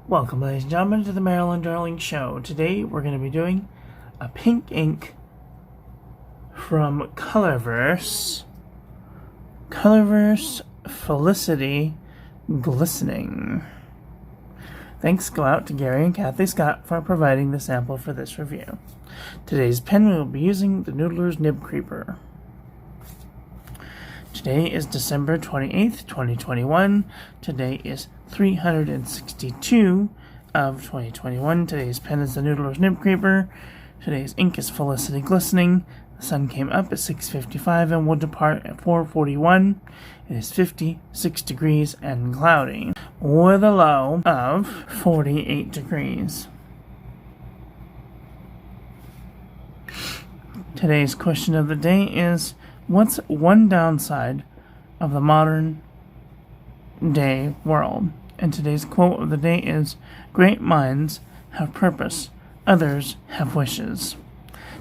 Welcome, ladies and gentlemen, to the Marilyn Darling Show. Today we're going to be doing a pink ink from Colorverse. Colorverse Falicity Glistening. Thanks go out to Gary and Kathy Scott for providing the sample for this review. Today's pen we will be using the Noodler's Nib Creeper. Today is December 28th, 2021. Today is 362 of 2021. Today's pen is the Noodler's Nib Creeper. Today's ink is Falicity Glistening. The sun came up at 6:55 and will depart at 4:41. It is 56 degrees and cloudy, with a low of 48 degrees. Today's question of the day is, what's one downside of the modern day world? And today's quote of the day is, great minds have purpose, others have wishes.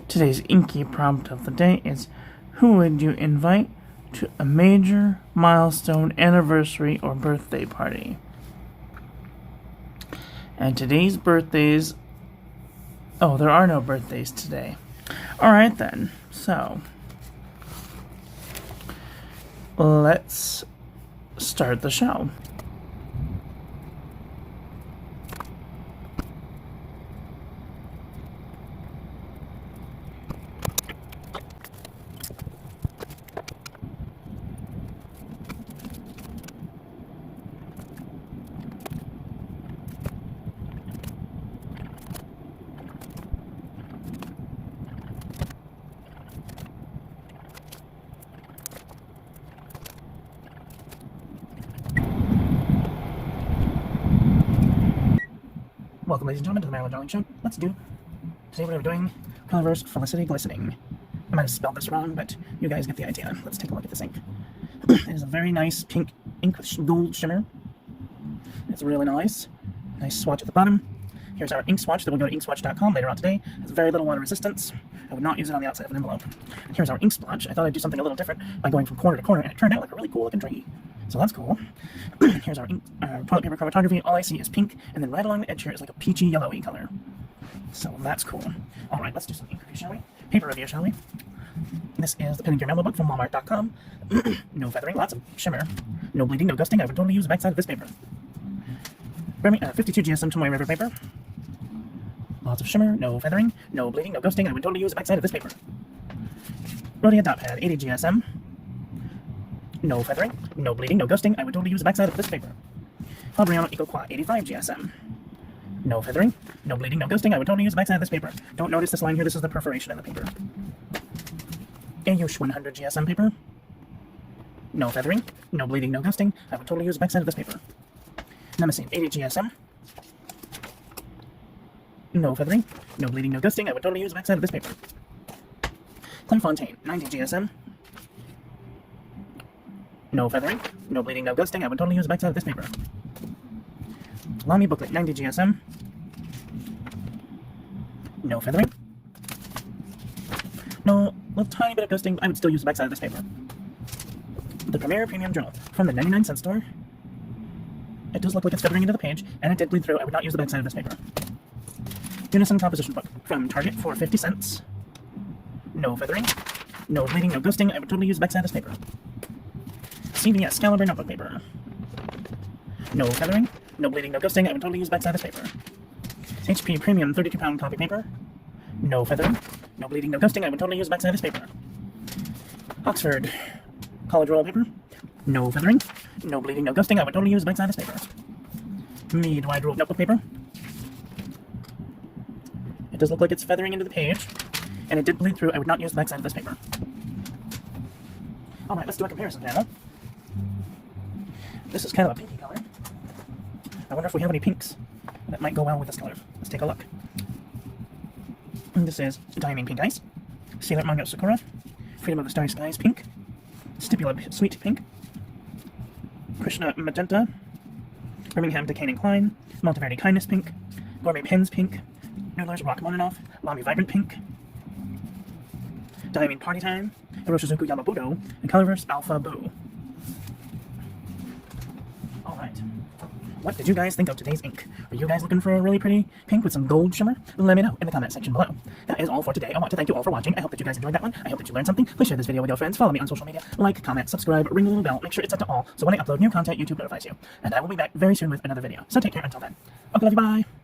Today's inky prompt of the day is, who would you invite to a major milestone anniversary or birthday party? And today's birthdays, there are no birthdays today. Alright then, so let's start the show. Welcome, ladies and gentlemen, to the Marilyn Darling Show. Today we're doing Colorverse Falicity Glistening. I might have spelled this wrong, but you guys get the idea. Let's take a look at this ink. It is a very nice pink ink with gold shimmer. It's really nice. Nice swatch at the bottom. Here's our ink swatch that will go to inkswatch.com later on today. It has very little water resistance. I would not use it on the outside of an envelope. And here's our ink splotch. I thought I'd do something a little different by going from corner to corner, and it turned out like a really cool looking tree. So that's cool. Here's our toilet paper chromatography. All I see is pink, and then right along the edge here is like a peachy yellowy color. So that's cool. Alright, let's do some ink review, shall we? Paper review, shall we? This is the Pen and Gear Memo book from Walmart.com. No feathering, lots of shimmer. No bleeding, no gusting. I would totally use the backside of this paper. 52 GSM Tomoe River paper. Lots of shimmer, no feathering, no bleeding, no ghosting. I would totally use the backside of this paper. Rhodia dot pad, 80 GSM. No feathering, no bleeding, no ghosting. I would totally use the backside of this paper. Fabriano Eco Quad, 85 GSM. No feathering, no bleeding, no ghosting. I would totally use the backside of this paper. Don't notice this line here. This is the perforation in the paper. Ayush 100 GSM paper. No feathering, no bleeding, no ghosting. I would totally use the backside of this paper. Nemesis 80 GSM. No feathering, no bleeding, no ghosting. I would totally use the backside of this paper. Clairefontaine 90 GSM. No feathering, no bleeding, no ghosting. I would totally use the backside of this paper. Lamy Booklet 90 GSM. No feathering. No, little tiny bit of ghosting. I would still use the backside of this paper. The Premier Premium Journal from the 99-cent store. It does look like it's feathering into the page, and it did bleed through. I would not use the backside of this paper. Unison Composition Book from Target for 50 cents. No feathering, no bleeding, no ghosting. I would totally use the backside of this paper. CVS Caliber Notebook paper. No feathering, no bleeding, no ghosting. I would totally use the backside of this paper. HP Premium 32-pound copy paper. No feathering, no bleeding, no ghosting. I would totally use the backside of this paper. Oxford College Roll paper. No feathering, no bleeding, no ghosting. I would totally use the backside of this paper. Mead Wide Ruled Notebook paper. It does look like it's feathering into the page, and it did bleed through. I would not use the backside of this paper. Alright, let's do a comparison panel. This is kind of a pinky color. I wonder if we have any pinks that might go well with this color. Let's take a look. And this is Diamond Pink Ice, Sailor Mango Sakura, Freedom of the Starry Skies Pink, Stipula Sweet Pink, Krishna Magenta, Birmingham Decaying Klein, Monteverdi Kindness Pink, Gourmet Pens Pink, Noodler's Rock Mononov, Lamy Vibrant Pink, Diamond Party Time, Hiroshizuku Yamabudo, and Colorverse Alpha Boo. what did you guys think of today's ink? Are you guys looking for a really pretty pink with some gold shimmer? Let me know in the comment section below. That is all for today. I want to thank you all for watching. I hope that you guys enjoyed that one. I hope that you learned something. Please share this video with your friends. Follow me on social media. Like, comment, subscribe, ring the little bell. Make sure it's set to all so when I upload new content, YouTube notifies you. And I will be back very soon with another video. So take care until then. Okay, love you, bye.